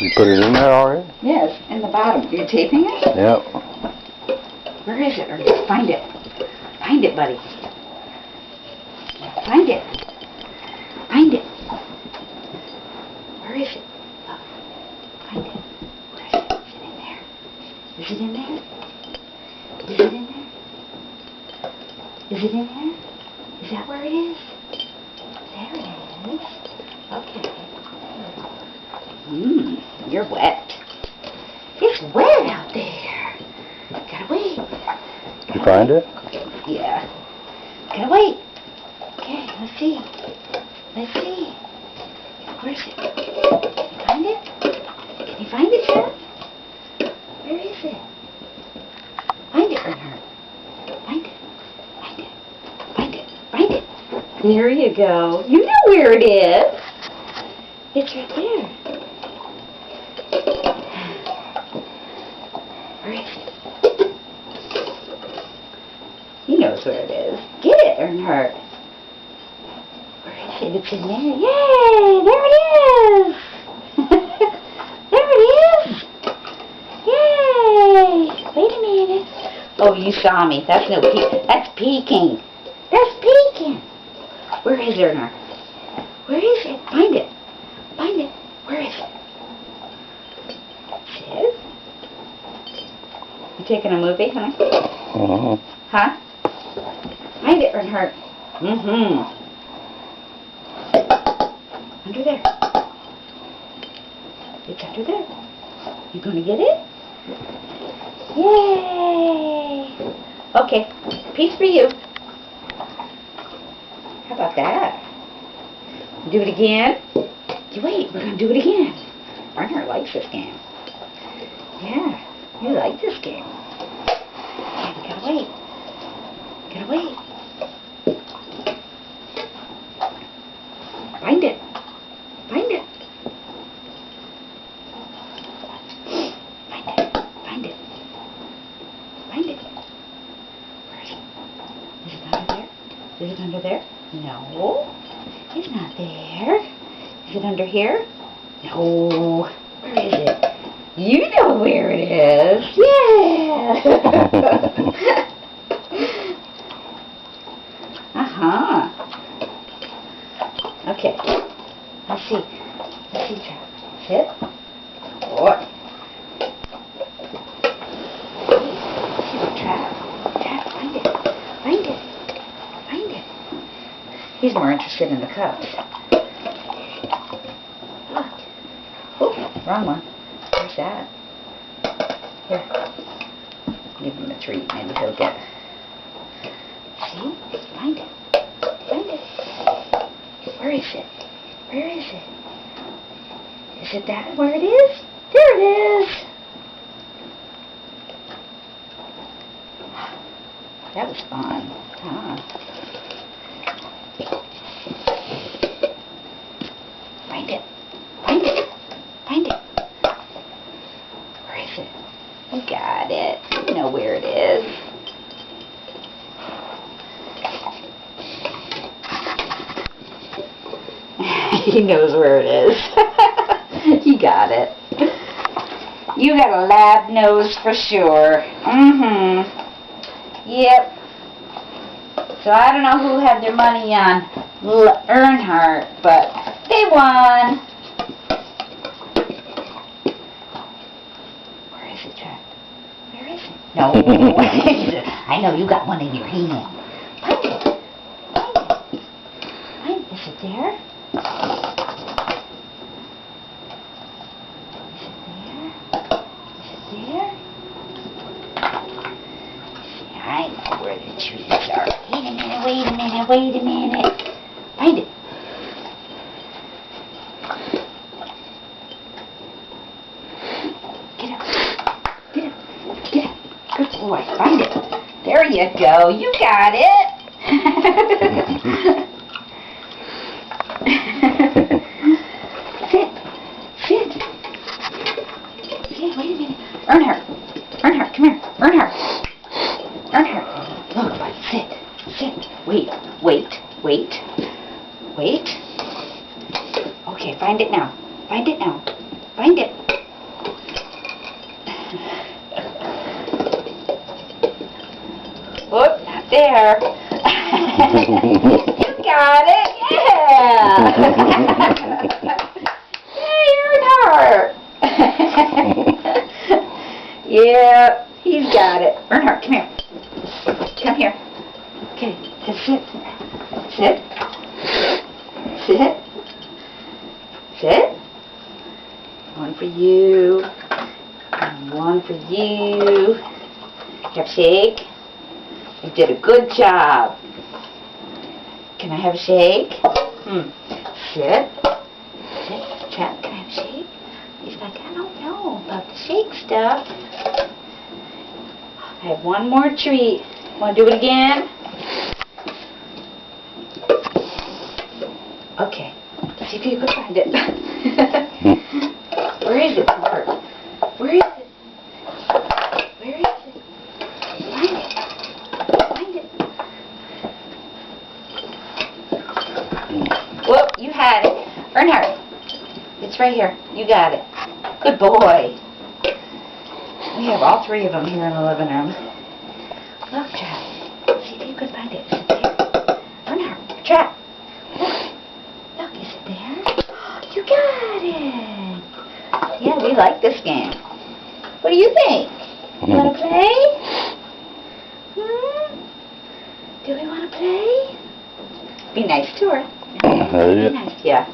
You put it in there already? Yes, in the bottom. You're taping it? Yep. Where is it? Find it. Find it, buddy. Find it. Find it. Where is it? Look. Find it. Where is it? Is it in there? Is it in there? Is it in there? Is it in there? Is that where it is? There it is. Okay. You're wet. It's wet out there. Gotta wait. You find it? Yeah. Gotta wait. Okay, let's see. Let's see. Where is it? Can you find it? Can you find it, Trapp? Where is it? Find it, Earnhardt. Find it. Find it. Find it. Find it. There you go. You know where it is. It's right there. Where is it? He knows where it is. Get it, Earnhardt. Where is it? It's in there. Yay! There it is! There it is! Yay! Wait a minute. Oh, you saw me. That's no peek. That's peeking. That's peeking. Where is it, Earnhardt? Where is it? Find it. Find it. Where is it? Sid? You taking a movie, honey? Huh? Find it, Earnhardt. Under there. It's under there. You gonna get it? Yay! Okay, piece for you. How about that? Do it again. You wait, we're gonna do it again. Earnhardt likes this game. Yeah, you like this game. Okay, we gotta wait. Gotta wait. Find it. Find it. Find it. Find it. Find it. Where is it? Is it under there? Is it under there? No. It's not there. Is it under here? No. Where is it? You know where it is. Yeah. Uh-huh. Okay. Let's see. Let's see, Trapp. Sit. Boy. See what Trapp. Trapp, find it. Find it. Find it. He's more interested in the cups. Look. Oh, wrong one. Where's that? Here. Give him a treat. Maybe he'll get it. See? Find it. Find it. Where is it? Where is it? Is it that where it is? There it is! That was fun. Huh? Find it. Find it. Find it. Where is it? You got it. You know where it is. He knows where it is. You got it. You got a lab nose for sure. Yep. So I don't know who had their money on Earnhardt, but they won. Where is it, Trapp? Where is it? No. I know you got one in your hand. Find it. Find it. Find it. Is it there? Is it there? Is it there? See, I know where the trees are. Wait a minute, wait a minute, wait a minute. Find it. Get up. Get up. Get up. Good boy. Find it. There you go. You got it. Sit. Sit. Yeah, wait a minute. Earnhardt. Earnhardt, come here. Earnhardt. Earnhardt. Look, buddy. Sit. Sit. Wait. Wait. Wait. Wait. Okay, find it now. Find it now. Find it. there. You got it. Yeah. Yay, Earnhardt. Yeah, he's got it. Earnhardt, come here. Come here. Okay, just sit. Sit. Sit. Sit. One for you. And one for you. Have a shake. You did a good job. Can I have a shake? Sit. Sit. Trapp, can I have a shake? He's like, I don't know about the shake stuff. I have one more treat. Want to do it again? Okay. See if you can find it. Where is it, Bart? Where is it? Where is it? Find it. Find it. Whoop, you had it. Earnhardt, it's right here. You got it. Good boy. We have all three of them here in the living room. Look, Trapp. See if you can find it. Is it there? Earnhardt, Trapp. Look, is it there? You got it. Yeah, we like this game. What do you think? You want to play? Do we want to play? Be nice to her. Be nice. Yeah.